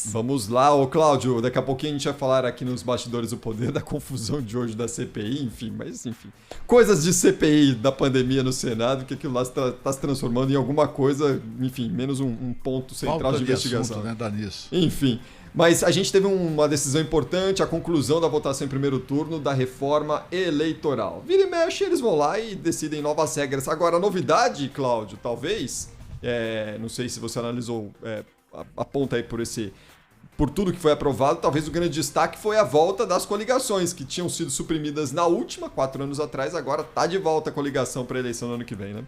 Vamos lá, ô Cláudio, daqui a pouquinho a gente vai falar aqui nos bastidores do poder da confusão de hoje da CPI, enfim. Coisas de CPI da pandemia no Senado, que aquilo lá está se transformando em alguma coisa, enfim, menos um ponto central Falta de investigação. Assunto, né, dá nisso. Enfim, mas a gente teve uma decisão importante, a conclusão da votação em primeiro turno da reforma eleitoral. Vira e mexe, eles vão lá e decidem novas regras. Agora, a novidade, Cláudio, talvez, não sei se você analisou, aponta aí por tudo que foi aprovado, talvez o grande destaque foi a volta das coligações, que tinham sido suprimidas na última, 4 anos atrás, agora tá de volta a coligação para a eleição no ano que vem, né?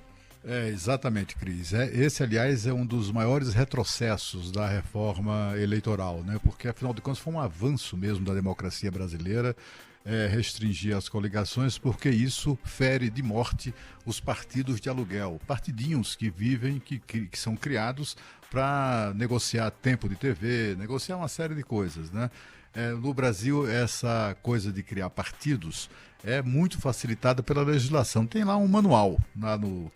Exatamente, Cris. Esse, aliás, é um dos maiores retrocessos da reforma eleitoral, né? Porque, afinal de contas, foi um avanço mesmo da democracia brasileira restringir as coligações, porque isso fere de morte os partidos de aluguel, partidinhos que vivem, que são criados para negociar tempo de TV, negociar uma série de coisas, né? No Brasil, essa coisa de criar partidos é muito facilitada pela legislação. Tem lá um manual,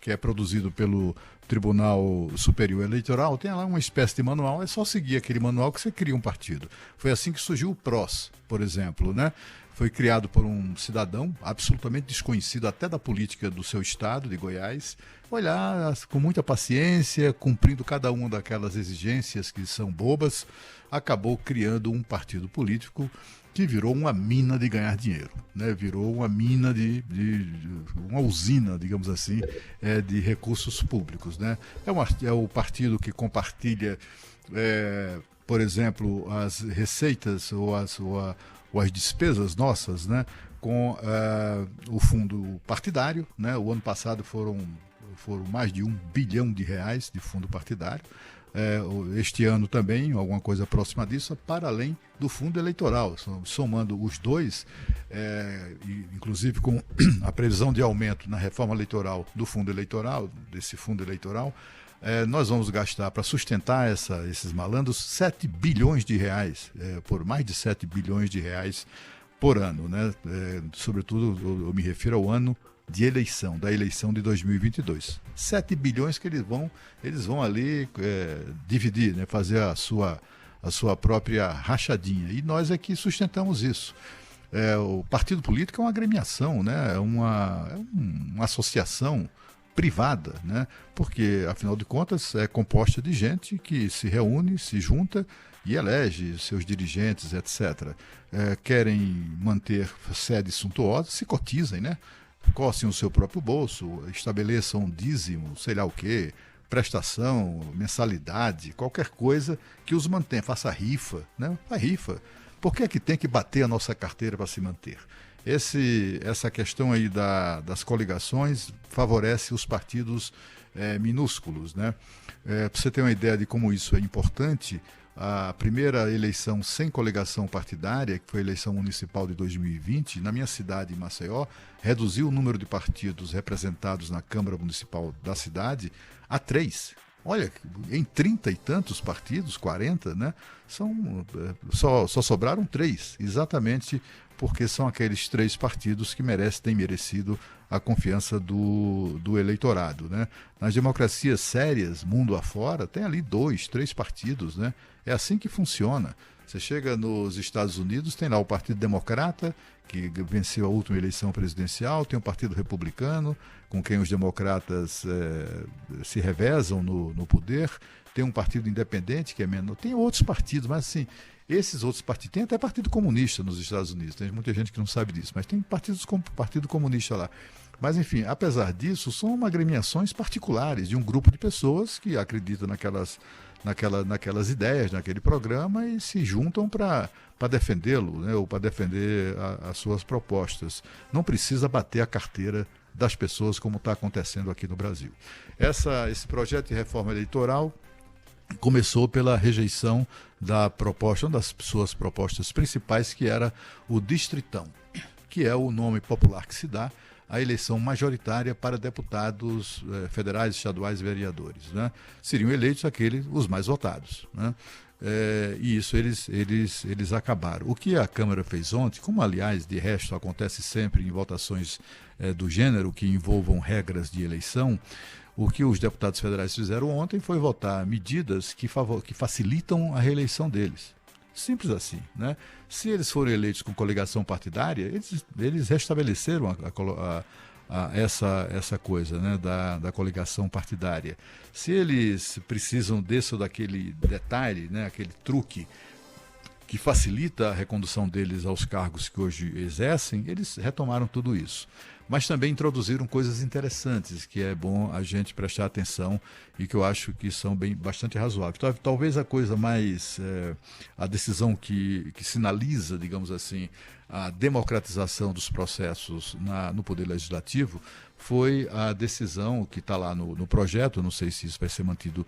que é produzido pelo Tribunal Superior Eleitoral, tem lá uma espécie de manual, é só seguir aquele manual que você cria um partido. Foi assim que surgiu o PROS, por exemplo, né? Foi criado por um cidadão absolutamente desconhecido até da política do seu estado, de Goiás. Foi lá com muita paciência, cumprindo cada uma daquelas exigências que são bobas, acabou criando um partido político que virou uma mina de ganhar dinheiro, né? Virou uma mina uma usina, digamos assim, de recursos públicos, né? É o partido que compartilha, por exemplo, as receitas ou as despesas nossas, né, com o fundo partidário, né? O ano passado foram mais de R$ 1 bilhão de fundo partidário. Este ano também, alguma coisa próxima disso, para além do fundo eleitoral, somando os dois, inclusive com a previsão de aumento na reforma eleitoral do fundo eleitoral, desse fundo eleitoral, nós vamos gastar para sustentar esses malandros 7 bilhões de reais, por mais de 7 bilhões de reais por ano, né? Sobretudo, eu me refiro ao ano de eleição, da eleição de 2022. 7 bilhões que eles vão ali dividir, né? Fazer a sua própria rachadinha. E nós é que sustentamos isso. O partido político é uma agremiação, né? É uma associação privada, né? Porque, afinal de contas, é composta de gente que se reúne, se junta e elege seus dirigentes, etc. Querem manter sedes suntuosas, se cotizem, né? Cossem o seu próprio bolso, estabeleçam um dízimo, sei lá o quê, prestação, mensalidade, qualquer coisa que os mantenha, faça rifa, né? Faz rifa. Por que é que tem que bater a nossa carteira para se manter? Essa questão aí das coligações favorece os partidos minúsculos, né? Para você ter uma ideia de como isso é importante, a primeira eleição sem coligação partidária, que foi a eleição municipal de 2020, na minha cidade, em Maceió, reduziu o número de partidos representados na Câmara Municipal da cidade a 3. Olha, em 30 e tantos partidos, 40, né? Só sobraram 3, exatamente porque são aqueles 3 partidos que têm merecido a confiança do eleitorado, né? Nas democracias sérias, mundo afora, tem ali 2, 3 partidos, né? É assim que funciona. Você chega nos Estados Unidos, tem lá o Partido Democrata, que venceu a última eleição presidencial, tem o Partido Republicano, com quem os democratas se revezam no poder, tem um partido independente, que é menor, tem outros partidos, mas assim, esses outros partidos, tem até Partido Comunista nos Estados Unidos, tem muita gente que não sabe disso, mas tem partidos como Partido Comunista lá. Mas, enfim, apesar disso, são agremiações particulares de um grupo de pessoas que acreditam naquelas ideias, naquele programa e se juntam para defendê-lo, né, ou para defender as suas propostas. Não precisa bater a carteira das pessoas como está acontecendo aqui no Brasil. Esse projeto de reforma eleitoral começou pela rejeição da proposta, uma das suas propostas principais, que era o distritão, que é o nome popular que se dá à eleição majoritária para deputados federais, estaduais e vereadores, né? Seriam eleitos os mais votados, né? E isso eles acabaram. O que a Câmara fez ontem, como aliás de resto acontece sempre em votações do gênero que envolvam regras de eleição, O que os deputados federais fizeram ontem foi votar medidas que facilitam a reeleição deles. Simples assim, né? Se eles forem eleitos com coligação partidária, eles restabeleceram essa coisa, né, da coligação partidária. Se eles precisam desse ou daquele detalhe, né, aquele truque que facilita a recondução deles aos cargos que hoje exercem, eles retomaram tudo isso. Mas também introduziram coisas interessantes, que é bom a gente prestar atenção e que eu acho que são bastante razoáveis. Talvez a coisa mais, a decisão que sinaliza, digamos assim, a democratização dos processos no Poder Legislativo foi a decisão que está lá no projeto, não sei se isso vai ser mantido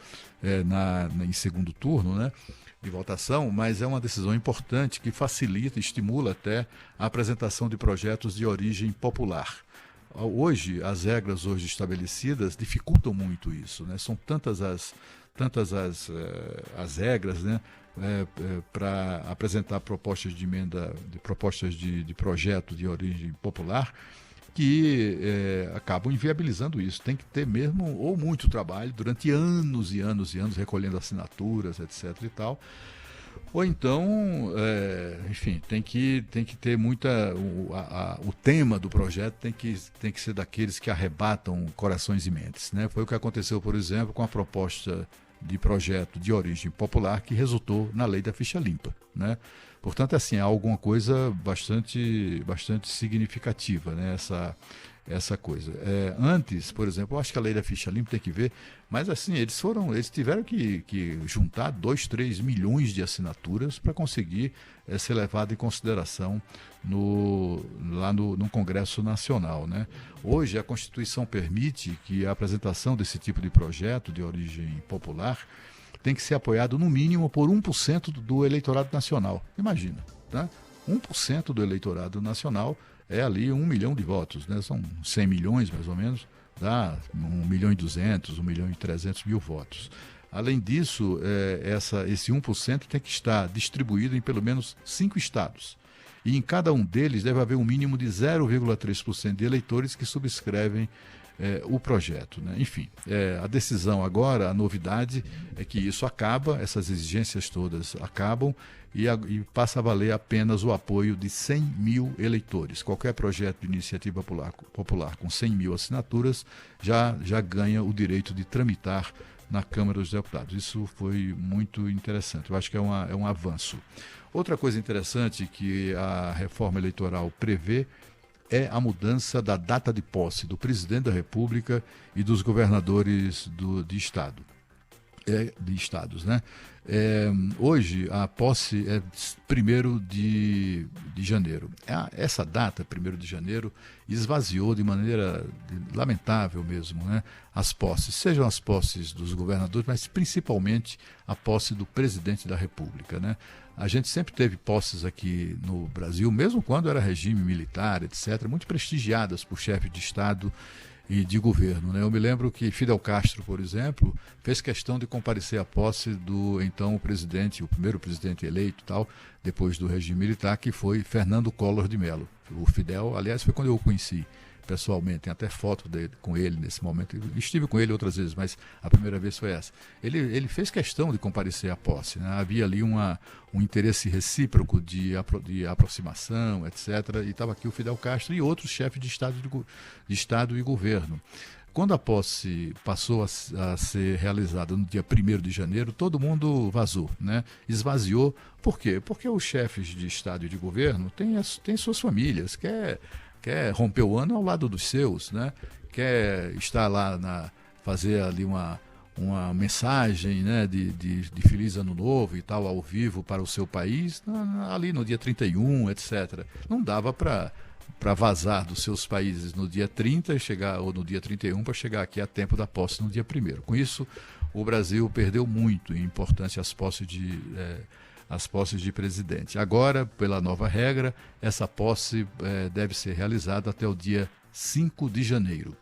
em segundo turno, né, de votação, mas é uma decisão importante que facilita, estimula até a apresentação de projetos de origem popular. Hoje, as regras hoje estabelecidas dificultam muito isso, né? São tantas as regras, né, para apresentar propostas de emenda, propostas de projeto de origem popular, que acabam inviabilizando isso. Tem que ter mesmo ou muito trabalho durante anos e anos e anos, recolhendo assinaturas, etc. e tal. Ou então, enfim, tem que ter muita... O tema do projeto tem que ser daqueles que arrebatam corações e mentes, né? Foi o que aconteceu, por exemplo, com a proposta de projeto de origem popular que resultou na lei da ficha limpa, né? Portanto, assim, há alguma coisa bastante significativa, né? Essa coisa. Antes, por exemplo, eu acho que a lei da ficha limpa tem que ver, mas assim, eles tiveram que juntar 2-3 milhões de assinaturas para conseguir ser levado em consideração lá no Congresso Nacional, né? Hoje a Constituição permite que a apresentação desse tipo de projeto de origem popular tem que ser apoiado no mínimo por 1% do eleitorado nacional. Imagina, tá? 1% do eleitorado nacional é ali 1 milhão de votos, né? São 100 milhões mais ou menos, dá 1.200.000, 1.300.000 votos. Além disso, esse 1% tem que estar distribuído em pelo menos 5 estados. E em cada um deles deve haver um mínimo de 0,3% de eleitores que subscrevem o projeto, né? Enfim, a decisão agora, a novidade é que isso acaba, essas exigências todas acabam e passa a valer apenas o apoio de 100 mil eleitores. Qualquer projeto de iniciativa popular com 100 mil assinaturas já ganha o direito de tramitar na Câmara dos Deputados. Isso foi muito interessante, eu acho que é um avanço. Outra coisa interessante que a reforma eleitoral prevê é a mudança da data de posse do presidente da República e dos governadores de estado. De estados, né? Hoje a posse é 1º de janeiro. Essa data, 1º de janeiro, esvaziou de maneira lamentável mesmo, né, as posses, sejam as posses dos governadores, mas principalmente a posse do presidente da República, né? A gente sempre teve posses aqui no Brasil, mesmo quando era regime militar, etc., muito prestigiadas por chefes de Estado e de governo, né? Eu me lembro que Fidel Castro, por exemplo, fez questão de comparecer à posse do então presidente, o primeiro presidente eleito, tal, depois do regime militar, que foi Fernando Collor de Mello. O Fidel, aliás, foi quando eu o conheci pessoalmente, tem até foto com ele nesse momento. Eu estive com ele outras vezes, mas a primeira vez foi essa. Ele fez questão de comparecer à posse, né? Havia ali um interesse recíproco de aproximação, etc. E estava aqui o Fidel Castro e outros chefes de Estado e governo. Quando a posse passou a ser realizada no dia 1º de janeiro, todo mundo vazou, né? Esvaziou. Por quê? Porque os chefes de Estado e de governo têm suas famílias, quer romper o ano ao lado dos seus, né? Quer estar lá, fazer ali uma mensagem, né, de Feliz Ano Novo e tal, ao vivo para o seu país, ali no dia 31, etc. Não dava para vazar dos seus países no dia 30 ou no dia 31 para chegar aqui a tempo da posse no dia 1º. Com isso, o Brasil perdeu muito em importância as posses de presidente. Agora, pela nova regra, essa posse deve ser realizada até o dia 5 de janeiro.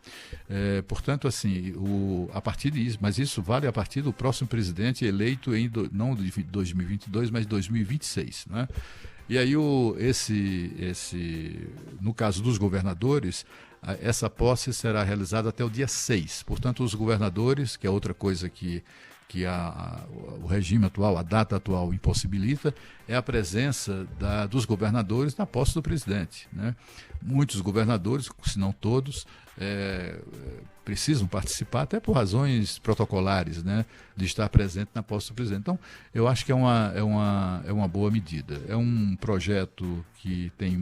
Portanto, assim, a partir disso, mas isso vale a partir do próximo presidente eleito não de 2022, mas 2026, né? E aí, no caso dos governadores, essa posse será realizada até o dia 6. Portanto, os governadores, que é outra coisa que o regime atual, a data atual impossibilita, é a presença dos governadores na posse do presidente, né? Muitos governadores, se não todos, precisam participar até por razões protocolares, né, de estar presente na posse do presidente. Então, eu acho que é uma boa medida. É um projeto que tem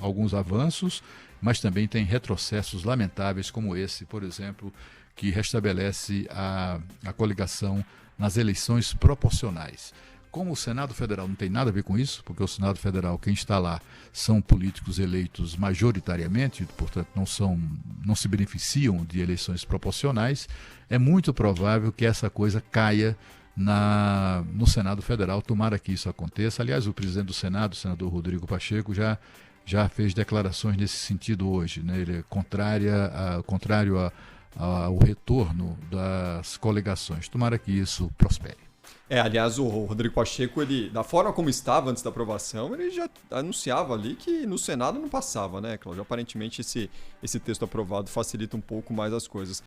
alguns avanços, mas também tem retrocessos lamentáveis, como esse, por exemplo, que restabelece a coligação nas eleições proporcionais. Como o Senado Federal não tem nada a ver com isso, porque o Senado Federal, quem está lá, são políticos eleitos majoritariamente, portanto não se beneficiam de eleições proporcionais, é muito provável que essa coisa caia no Senado Federal. Tomara que isso aconteça. Aliás, o presidente do Senado, o senador Rodrigo Pacheco, já fez declarações nesse sentido hoje, né? Ele é contrário ao retorno das coligações. Tomara que isso prospere. Aliás, o Rodrigo Pacheco, da forma como estava antes da aprovação, ele já anunciava ali que no Senado não passava, né, Cláudio? Aparentemente esse texto aprovado facilita um pouco mais as coisas.